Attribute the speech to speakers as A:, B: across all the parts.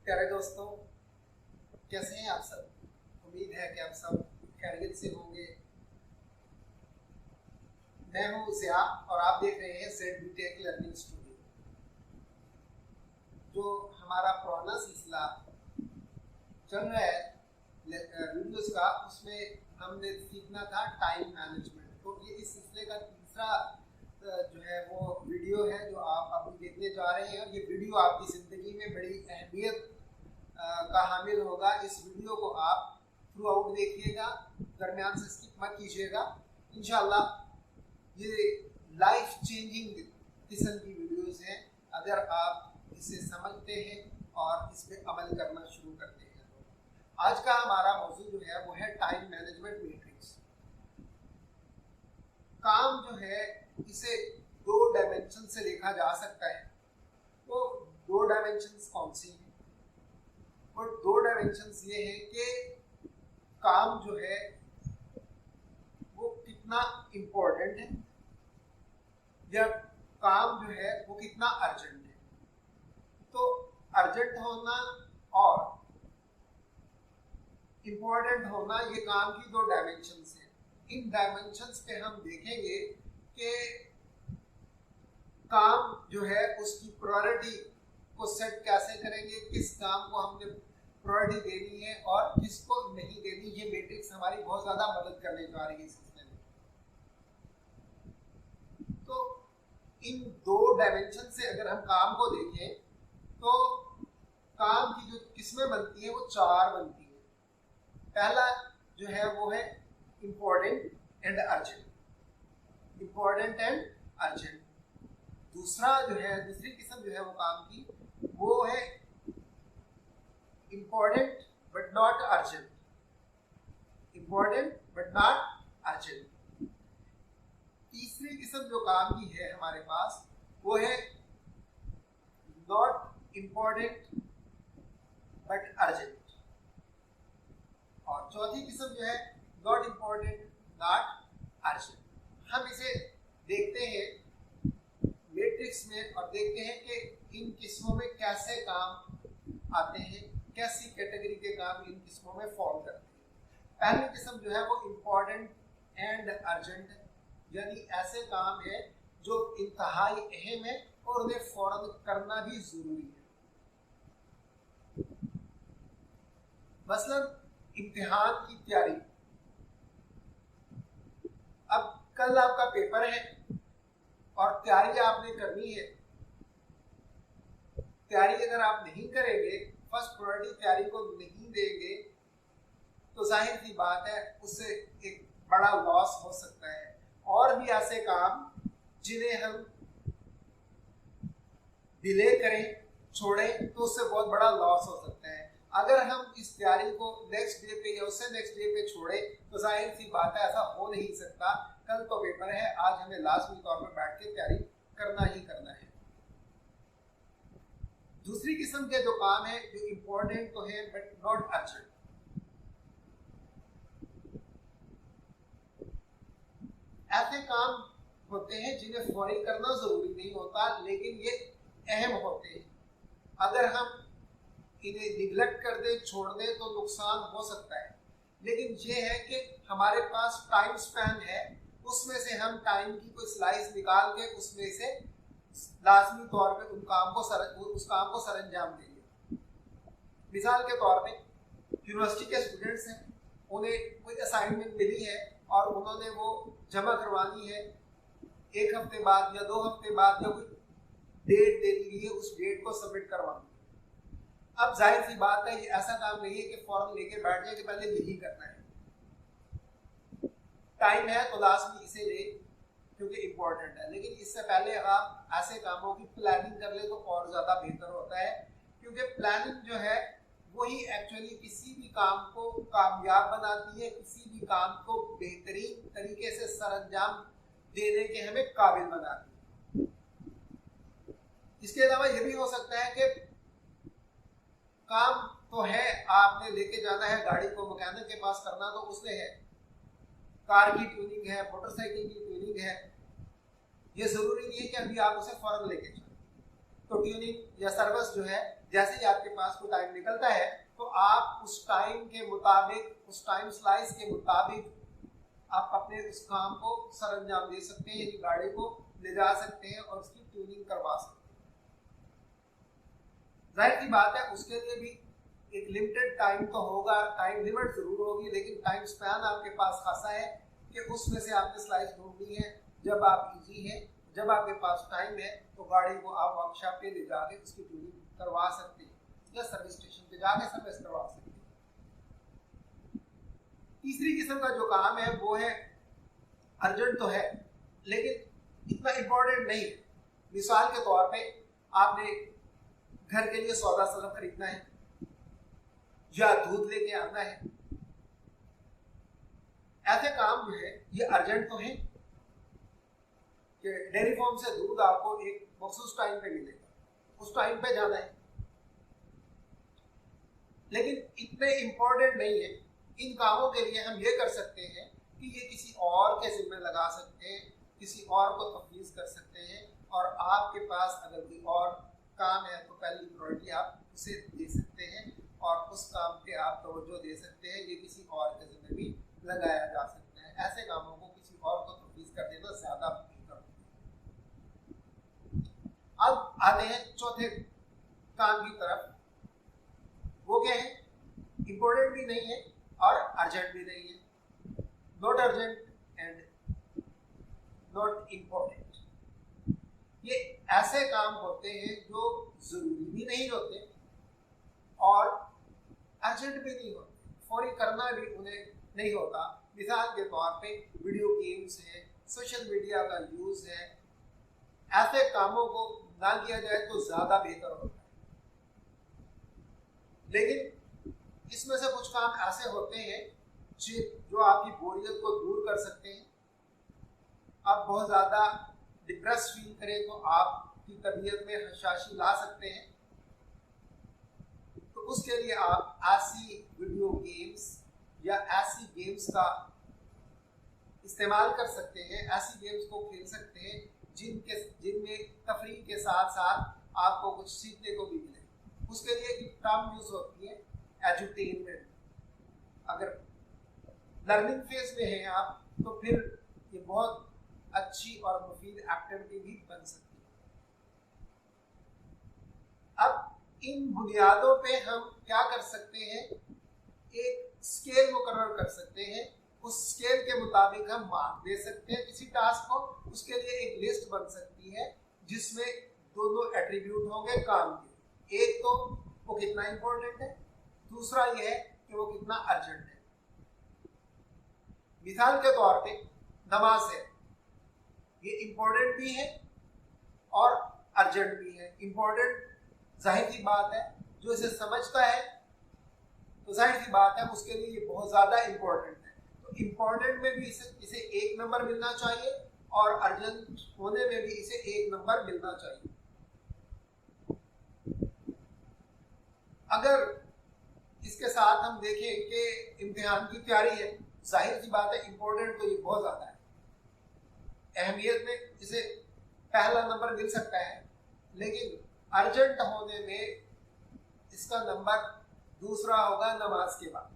A: प्यारे दोस्तों, कैसे हैं आप सब? उम्मीद है कि आप सब खैरियत से होंगे। मैं हूं ज़िया और आप देख रहे हैं ZBTech लर्निंग स्टूडियो। जो हमारा पुराना सिलसिला चल रहा है वीडियोस का, उसमें हमने सीखना था टाइम मैनेजमेंट। तो ये इस सिलसिले का तीसरा जो है वो वीडियो है जो आप अभी देखने जा रहे हैं। और ये वीडियो आपकी ज़िंदगी में बड़ी अहमियत का हामिल होगा। इस वीडियो को आप थ्रू आउट देखिएगा, दरमियान से स्किप मत कीजिएगा। इंशाल्लाह ये लाइफ चेंजिंग किस्म की वीडियोस हैं अगर आप इसे समझते हैं और इस पर अमल करना शुरू करते हैं। तो आज का हमारा मौजू जो है वो है टाइम मैनेजमेंट मैट्रिक्स। काम जो है इसे दो डायमेंशन से देखा जा सकता है। तो दो डायमेंशंस कौन सी हैं? और दो डायमेंशंस ये हैं कि काम जो है वो कितना इम्पोर्टेंट है या काम जो है वो कितना अर्जेंट है। तो अर्जेंट होना और इम्पोर्टेंट होना ये काम की दो डायमेंशंस हैं। इन डायमेंशंस पे हम देखेंगे कि काम जो है उसकी प्रायोरिटी को सेट कैसे करेंगे, किस काम को हमने प्रायोरिटी देनी है और किसको नहीं देनी। ये मैट्रिक्स हमारी बहुत ज़्यादा मदद करने जा रही है इस सिलसिले में। तो इन दो डायमेंशन से अगर हम काम को देखें तो काम की जो किस्में बनती हैं वो चार बनती हैं। पहला जो है वो है important and urgent. Important and urgent. दूसरा जो है दूसरी किस्म जो है वो काम की वो है important but not urgent. Important but not urgent. तीसरी किस्म जो काम की है हमारे पास वो है नॉट इम्पोर्टेंट बट अर्जेंट। और चौथी किस्म जो है नॉट इम्पोर्टेंट नॉट अर्जेंट। हम इसे देखते हैं मैट्रिक्स में और देखते हैं कि इन किस्मों में कैसे काम आते हैं, कैसी कैटेगरी के काम इन किस्मों में फॉल करते हैं। पहली किस्म जो है वो इम्पोर्टेंट एंड अर्जेंट है, यानी ऐसे काम है जो इंतहाई अहम है और उन्हें फौरन करना भी जरूरी है। मसलन इम्तिहान की तैयारी। अब कल आपका पेपर है और तैयारी आपने करनी है। तैयारी अगर आप नहीं करेंगे, फर्स्ट प्रायोरिटी तैयारी को नहीं देंगे, तो जाहिर सी बात है उससे एक बड़ा लॉस हो सकता है। और भी ऐसे काम जिन्हें हम डिले करें, छोड़ें, तो उससे बहुत बड़ा लॉस हो सकता है। अगर हम इस तैयारी को नेक्स्ट डे पे या उससे नेक्स्ट डे पे छोड़े तो जाहिर सी बात है ऐसा हो नहीं सकता। कल तो पेपर है, आज हमें लाजमी तौर पर बैठ के तैयारी करना ही करना है। दूसरी किस्म के जो काम है जो इम्पोर्टेंट तो है बट नॉट अर्जेंट। ऐसे काम होते हैं जिन्हें फौरी करना जरूरी नहीं होता लेकिन ये अहम होते हैं। अगर हम इन्हें निगलेक्ट कर दें, छोड़ दें तो नुकसान हो सकता है। लेकिन ये है कि हमारे पास टाइम स्पैन है, उसमें से हम टाइम की कोई स्लाइस निकाल के उसमें से लाजमी तौर पे उस काम को सरंजाम देंगे। मिसाल के तौर पे यूनिवर्सिटी के स्टूडेंट्स हैं, उन्हें कोई असाइनमेंट मिली है और उन्होंने वो जमा करवानी है 1 हफ्ते बाद या 2 हफ्ते बाद, या कोई डेट दे दी गई है, उस डेट को सबमिट करवानी। अब जाहिर सी बात है ये ऐसा काम नहीं है कि फौरन लेके बैठ जाए कि पहले यही करना है। टाइम है तो लाजमी इसे ले क्योंकि इम्पोर्टेंट है, लेकिन इससे पहले आप ऐसे कामों की प्लानिंग कर ले तो और ज़्यादा बेहतर होता है। क्योंकि प्लानिंग जो है वही एक्चुअली किसी भी काम को कामयाब बनाती है, किसी भी काम को बेहतरीन तरीके से सरअंजाम देने के हमें काबिल बनाती है। इसके अलावा ये भी हो सकता है कि काम तो है, आपने लेके जाना है गाड़ी को मैकेनिक के पास करना तो उसने है, कार की ट्यूनिंग है, मोटरसाइकिल की ट्यूनिंग है, ये जरूरी नहीं है कि अभी आप उसे फौरन लेके जाए। तो ट्यूनिंग या सर्विस जो है जैसे ही आपके पास कोई टाइम निकलता है तो आप उस टाइम के मुताबिक, उस टाइम स्लाइस के मुताबिक आप अपने उस काम को सर अंजाम दे सकते हैं, यानी गाड़ी को ले जा सकते हैं और उसकी ट्यूनिंग करवा सकते हैं। जाहिर सी बात है उसके लिए भी एक लिमिटेड टाइम तो होगा, टाइम लिमिट जरूर होगी, लेकिन टाइम स्पैन आपके पास खासा है कि उसमें से आपने स्लाइस ढूंढनी है। जब आप इजी है, जब आपके पास टाइम है, तो गाड़ी को आप वर्कशॉप पे ले जाके उसकी ट्यूनिंग करवा सकते हैं या सर्विस स्टेशन पे जाके सर्विस करवा सकते हैं। तीसरी किस्म का जो काम है वो है अर्जेंट तो है लेकिन इतना इम्पोर्टेंट नहीं है। मिसाल के तौर पे आपने घर के लिए सौदा सरफ खरीदना है या दूध लेके आना है, ऐसे काम जो है ये अर्जेंट तो है कि डेयरी फार्म से दूध आपको एक मखसूस टाइम पे मिलेगा, उस टाइम पे जाना है, लेकिन इतने इंपॉर्टेंट नहीं है। इन कामों के लिए हम ये कर सकते हैं कि ये किसी और के जिम्मे लगा सकते हैं, किसी और को तफवीज़ कर सकते हैं, और आपके पास अगर कोई और काम है तो पहली प्रायोरिटी आप उसे दे सकते हैं और उस काम पे आप तवज्जो दे सकते हैं। ये किसी और के जिम्मे भी लगाया जा सकता है। ऐसे कामों को किसी और को तफवीज़ कर देना ज़्यादा बेहतर होता है। अब आते हैं चौथे काम की तरफ। वो क्या है? इम्पोर्टेंट भी नहीं है और अर्जेंट भी नहीं है। Not urgent and not important. ये ऐसे काम होते हैं जो जरूरी भी नहीं होते और अर्जेंट भी नहीं होते, फौरी करना भी उन्हें नहीं होता। मिसाल के तौर पे वीडियो गेम्स है, सोशल मीडिया का यूज है, ऐसे कामों को ना किया जाए तो ज्यादा बेहतर होता है। लेकिन इसमें से कुछ काम ऐसे होते हैं जो आपकी बोरियत को दूर कर सकते हैं। आप बहुत ज्यादा डिप्रेस फील करें तो आपकी तबीयत में हशाशी ला सकते हैं, तो उसके लिए आप ऐसी वीडियो गेम्स या ऐसी गेम्स का इस्तेमाल कर सकते हैं, ऐसी गेम्स को खेल सकते हैं जिनमें तफरीह के साथ साथ आपको कुछ सीखने को भी मिले। उसके लिए एक टर्म यूज होती है एजुटेनमेंट। अगर लर्निंग फेज में हैं आप तो फिर ये बहुत अच्छी और मुफीद एक्टिविटी भी बन सकती है। अब इन बुनियादों पे हम क्या कर सकते हैं? एक स्केल मुकर्रर कर सकते हैं। उस स्केल के मुताबिक हम मार्क दे सकते हैं किसी टास्क को। उसके लिए एक लिस्ट बन सकती है जिसमें दोनों एट्रीब्यूट होंगे काम के। एक तो वो कितना इंपॉर्टेंट है, दूसरा यह है कि वो कितना अर्जेंट है। मिसाल के तौर पे नमाज है, ये इंपॉर्टेंट भी है और अर्जेंट भी है। इंपॉर्टेंट जाहिर सी बात है, जो इसे समझता है तो जाहिर सी बात है उसके लिए ये बहुत ज्यादा इंपॉर्टेंट है। तो इंपॉर्टेंट में भी इसे 1 नंबर मिलना चाहिए और अर्जेंट होने में भी इसे 1 नंबर मिलना चाहिए। अगर इसके साथ हम देखें कि इम्तिहान की तैयारी है, जाहिर सी बात है इंपॉर्टेंट तो ये बहुत ज्यादा है। अहमियत में इसे पहला नंबर मिल सकता है, लेकिन अर्जेंट होने में इसका नंबर दूसरा होगा नमाज के बाद।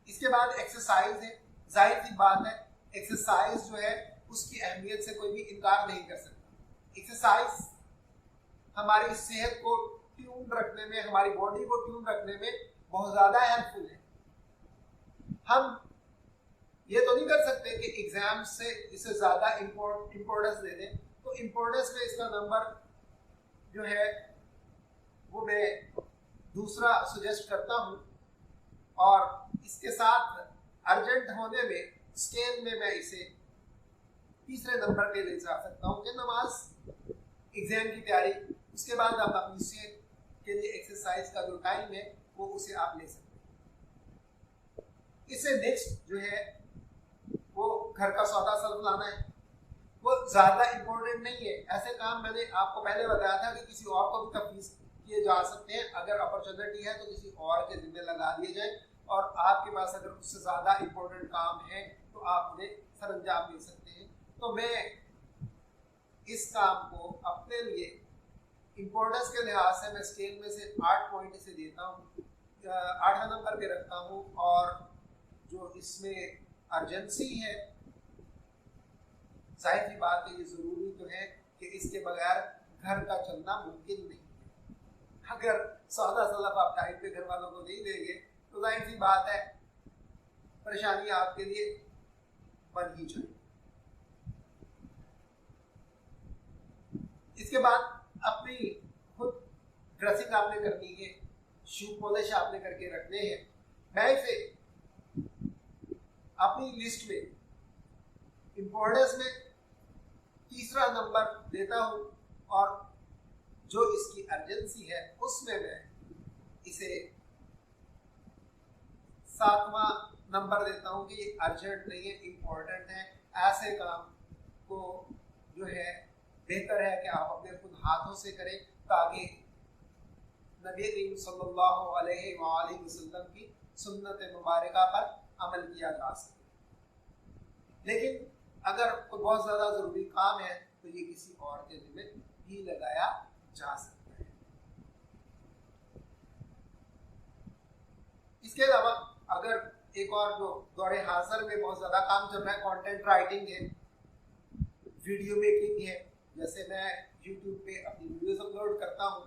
A: इसके बाद एक्सरसाइज है। जाहिर सी बात है एक्सरसाइज जो है उसकी अहमियत से कोई भी इनकार नहीं कर सकता। एक्सरसाइज हमारी सेहत को ट्यून रखने में, हमारी बॉडी को ट्यून रखने में बहुत ज्यादा हेल्पफुल है। हम ये तो नहीं कर सकते कि एग्जाम से इसे ज्यादा इम्पोर्टेंस दे दें, तो इम्पोर्टेंस में इसका नंबर जो है वो मैं दूसरा सजेस्ट करता हूँ, और इसके साथ अर्जेंट होने में स्केल में मैं इसे तीसरे नंबर पे ले जा सकता हूँ कि नमाज, एग्जाम की तैयारी, उसके बाद आप अपनी सेहत के लिए एक्सरसाइज का जो टाइम है वो उसे आप ले सकते हैं। इससे नेक्स्ट जो है वो घर का सौदा सल्फ लाना है। वो ज्यादा इंपॉर्टेंट नहीं है। ऐसे काम मैंने आपको पहले बताया था कि किसी और को भी तफवीज़ किए जा सकते हैं। अगर अपॉर्चुनिटी है तो किसी और के जिम्मे लगा दिए जाए, और आपके पास अगर उससे ज्यादा इंपॉर्टेंट काम है तो आप उन्हें सर अंजाम दे सकते हैं। तो मैं इस काम को अपने लिए इम्पोर्टेंस के लिहाज से मैं स्केल में से 8 पॉइंट इसे देता हूँ, 8वें नंबर पे रखता हूँ। और जो इसमें अर्जेंसी है, जाहिर सी बात है ये ज़रूरी तो है कि इसके बगैर घर का चलना मुमकिन नहीं है। अगर सौदा सलफ आप टाइम पे घर वालों को नहीं देंगे तो जाहिर सी बात है परेशानी आपके लिए बन ही जाएगी। इसके बाद अपनी खुद ड्रेसिंग आपने करनी है, शू पॉलिश आपने करके रखने हैं। मैं इसे अपनी लिस्ट में इम्पोर्टेंस में तीसरा नंबर देता हूं और जो इसकी अर्जेंसी है उसमें मैं इसे 7वां नंबर देता हूं कि ये अर्जेंट नहीं है, इम्पोर्टेंट है। ऐसे काम को जो है बेहतर है कि आप अपने खुद हाथों से करें ताकि नबी करीम सल्लल्लाहु अलैहि वसल्लम की सुन्नत मुबारका पर अमल किया जा सके। लेकिन अगर कोई बहुत ज़्यादा ज़रूरी काम है तो ये किसी और के ज़िम्मे भी लगाया जा सकता है। इसके अलावा अगर एक और जो दौरे हाज़िर में बहुत ज़्यादा काम चल रहा है, कंटेंट राइटिंग है, वीडियो मेकिंग है, जैसे मैं YouTube पे अपनी वीडियोस अपलोड करता हूँ,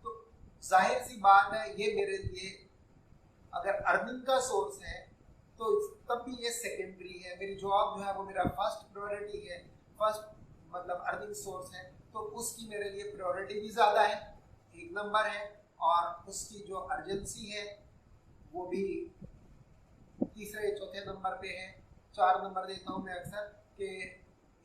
A: तो जाहिर सी बात है ये मेरे लिए अगर अर्निंग का सोर्स है तो तब भी ये सेकेंडरी है। मेरी जॉब जो है वो मेरा फर्स्ट प्रायोरिटी है, फर्स्ट मतलब अर्निंग सोर्स है, तो उसकी मेरे लिए प्रायोरिटी भी ज़्यादा है, 1 नंबर है। और उसकी जो अर्जेंसी है वो भी तीसरे चौथे नंबर पे है। 4 नंबर देता हूँ मैं अक्सर कि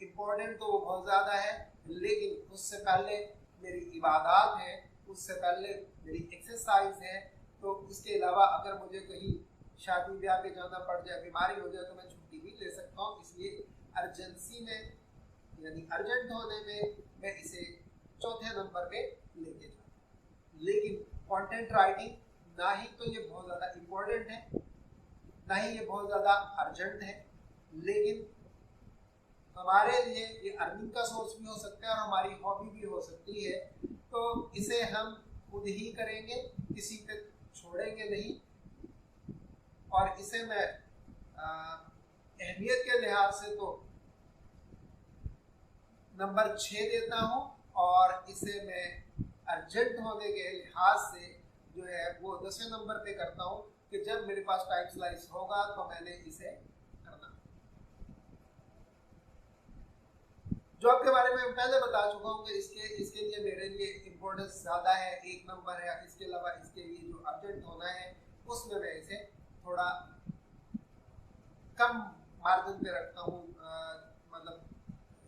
A: इम्पोर्टेंट तो वो बहुत ज़्यादा है, लेकिन उससे पहले मेरी इबादत है, उससे पहले मेरी एक्सरसाइज है। तो उसके अलावा अगर मुझे कहीं शादी ब्याह पे जाना पड़ जाए, बीमारी हो जाए, तो मैं छुट्टी भी ले सकता हूँ। इसलिए अर्जेंसी में यानी अर्जेंट होने में मैं इसे चौथे नंबर पे लेके जाता हूँ। लेकिन कंटेंट राइटिंग ना ही तो ये बहुत ज़्यादा इम्पोर्टेंट है, ना ही ये बहुत ज़्यादा अर्जेंट है, लेकिन हमारे लिए ये अर्निंग का सोर्स भी हो सकता है और हमारी हॉबी भी हो सकती है। तो इसे हम खुद ही करेंगे, किसी पे छोड़ेंगे नहीं। और इसे मैं अहमियत के लिहाज से तो नंबर 6 देता हूँ और इसे मैं अर्जेंट होने के लिहाज से जो है वो 10वें नंबर पे करता हूँ कि जब मेरे पास टाइम स्लाइस होगा तो मैंने इसे करना। जॉब के बारे में पहले बता चुका हूँ कि इसके लिए मेरे लिए इम्पोर्टेंस ज़्यादा है, 1 नंबर है। इसके अलावा इसके लिए जो अर्जेंट होना है उसमें मैं इसे थोड़ा कम मार्जिन पे रखता हूँ, मतलब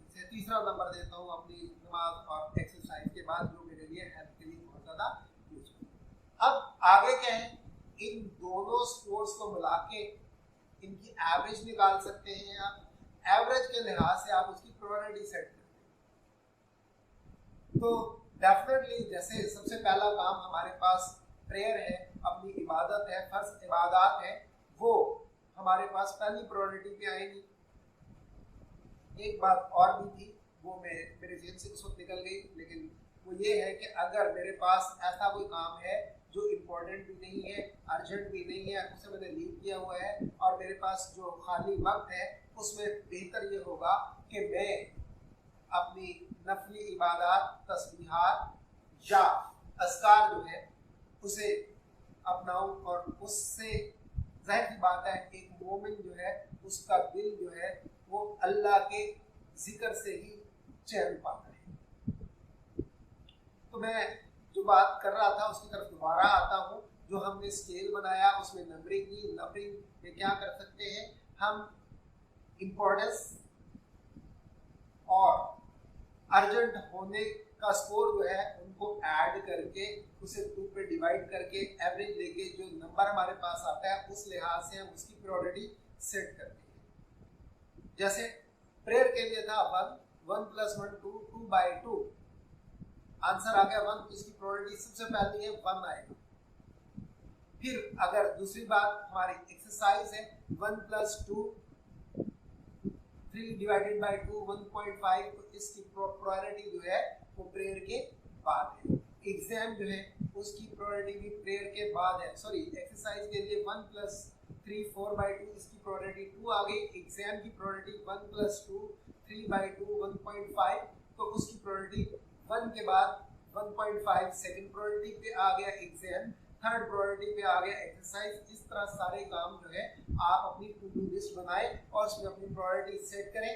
A: इसे तीसरा नंबर देता हूँ अपनी नमाज और एक्सरसाइज के बाद, जो मेरे लिए हेल्थ के लिए बहुत ज़्यादा यूजफुल है। अब आगे क्या है, इन दोनों स्कोर्स को मिला के इनकी एवरेज निकाल सकते हैं आप। एवरेज के लिहाज से आप उसकी प्रायोरिटी सेट करते हैं। तो डेफिनेटली जैसे सबसे पहला काम हमारे पास प्रेयर है, अपनी इबादत है, फर्ज इबादत है, वो हमारे पास पहली प्रायोरिटी पे आएगी। एक बात और भी थी, वो मेरे जेहन से उस वक्त निकल गई, लेकिन वो ये है कि अगर मेरे पास ऐसा कोई काम है जो इम्पोर्टेंट भी नहीं है, अर्जेंट भी नहीं है, उसे मैंने लीव किया हुआ है और मेरे पास जो खाली वक्त है उसमें बेहतर ये होगा कि मैं अपनी नफली इबादत, तस्बीहात या अस्कार जो है उसे अपनाऊं। और उससे जाहिर सी बात है एक मोमिन जो है उसका दिल जो है वो अल्लाह के जिक्र से ही चैन पाता है। तो मैं जो बात कर रहा था उसकी तरफ दोबारा आता हूँ। जो हमने स्केल बनाया उसमें नंबरिंग की, नंबरिंग में क्या कर सकते हैं हम, इम्पोर्टेंस और अर्जेंट होने का स्कोर जो है उनको ऐड करके उसे 2 पे डिवाइड करके एवरेज लेके जो नंबर हमारे पास आता है उस लिहाज से हम उसकी प्रायोरिटी सेट करते हैं। जैसे प्रेयर के लिए था 1 + 1 2, 2/2, आंसर आ गया 1, तो इसकी प्रायोरिटी सबसे पहली है 1 आएगा। फिर अगर दूसरी बात हमारी एक्सरसाइज है 1 + 2 3 डिवाइडेड बाय 2 1.5, तो इसकी प्रायोरिटी जो है वो प्रेयर के बाद है। एग्जाम जो है उसकी प्रायोरिटी भी प्रेयर के बाद है। सॉरी, एक्सरसाइज के लिए 1 + 3 4/2, इसकी प्रायोरिटी 2 आ गई। एग्जाम की प्रायोरिटी 1 + 2 3/2 1.5, तो उसकी प्रायोरिटी 1 के बाद 1.5 सेकंड प्रायोरिटी पे आ गया एग्जाम, थर्ड प्रायोरिटी पे आ गया एक्सरसाइज। इस तरह सारे काम जो है आप अपनी टू डू लिस्ट बनाएं और उसमें अपनी प्रायोरिटी सेट करें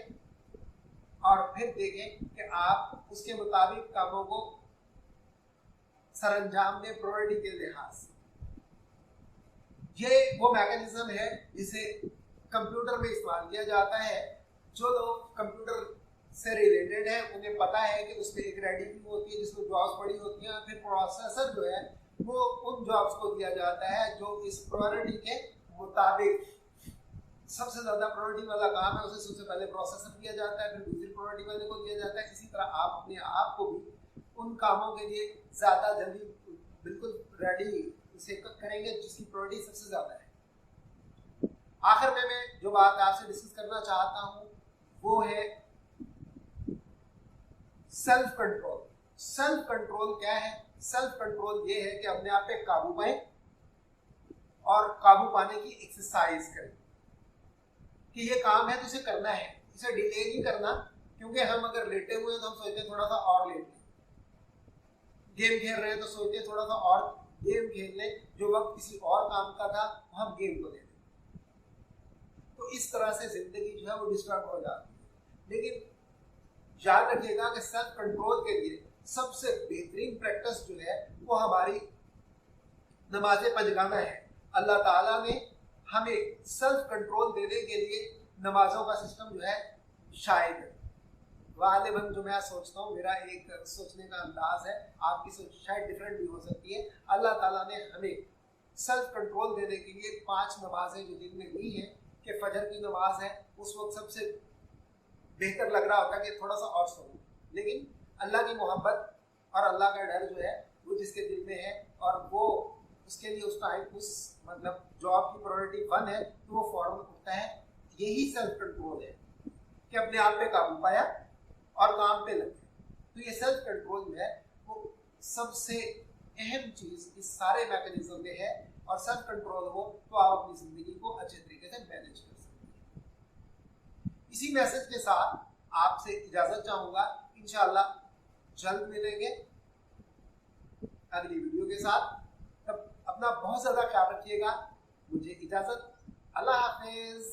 A: और फिर देखें कि आप उसके मुताबिक कामों को सरंजाम दें प्रायोरिटी के लिहाज से। ये वो मैकेनिज्म है जिसे कंप्यूटर में इस्तेमाल किया जाता है। जो लोग कंप्यूटर से रिलेटेड है उन्हें पता है कि उसमें एक रेडी क्यू होती है जिसमें जॉब्स पड़ी होती हैं, फिर प्रोसेसर जो है वो उन जॉब्स को दिया जाता है जो इस प्रायोरिटी के मुताबिक सबसे ज्यादा प्रायोरिटी वाला काम है, उसे सबसे पहले प्रोसेसर दिया जाता है, फिर दूसरी प्रायोरिटी वाले को दिया जाता है। इसी तरह आप अपने आप को भी उन कामों के लिए ज्यादा जल्दी बिल्कुल रेडी इसे करेंगे जिसकी प्रायोरिटी सबसे ज्यादा है। आखिर में मैं जो बात आपसे डिस्कस करना चाहता हूँ वो है सेल्फ कंट्रोल। सेल्फ कंट्रोल क्या है? सेल्फ कंट्रोल ये है कि अपने आप पे काबू पाए और काबू पाने की एक्सरसाइज करें कि ये काम है तो इसे करना है, इसे डिले नहीं करना। क्योंकि हम अगर लेटे हुए हैं तो हम सोचते हैं थोड़ा सा और लेट लें, गेम खेल रहे हैं तो सोचते हैं थोड़ा सा और गेम खेल लें, जो वक्त किसी और काम का था हम गेम को दे दें। तो इस तरह से जिंदगी जो है वो डिस्टर्ब हो जाती है। लेकिन याद रखिएगा कि सेल्फ कंट्रोल के लिए सबसे बेहतरीन प्रैक्टिस जो है वो हमारी नमाज पंजगाना है। अल्लाह ताला ने हमें सेल्फ कंट्रोल देने के लिए नमाजों का सिस्टम जो है शायद गालिबन जो मैं सोचता हूँ, मेरा एक सोचने का अंदाज है, आपकी सोच शायद डिफरेंट भी हो सकती है। अल्लाह ताला ने हमें सेल्फ कंट्रोल देने के लिए 5 नमाजें जो दिन में दी हैं कि फजर की नमाज है उस वक्त सबसे बेहतर लग रहा होता है कि थोड़ा सा और सो, लेकिन अल्लाह की मोहब्बत और अल्लाह का डर जो है वो जिसके दिल में है और वो उसके लिए उस टाइम उस मतलब जॉब की प्रायोरिटी 1 है तो वो फौरन उठता है। यही सेल्फ कंट्रोल है कि अपने आप पे काबू पाया और काम पे लग गया। तो ये सेल्फ कंट्रोल जो है वो सबसे अहम चीज इस सारे मैकेनिज्म में है और सेल्फ कंट्रोल हो तो आप अपनी जिंदगी को अच्छे तरीके से मैनेज कर सकते हैं। इसी मैसेज के साथ आपसे इजाजत चाहूंगा। इंशाअल्लाह जल्द मिलेंगे अगली वीडियो के साथ। तब अपना बहुत ज्यादा ख्याल रखिएगा। मुझे इजाजत। अल्लाह हाफिज।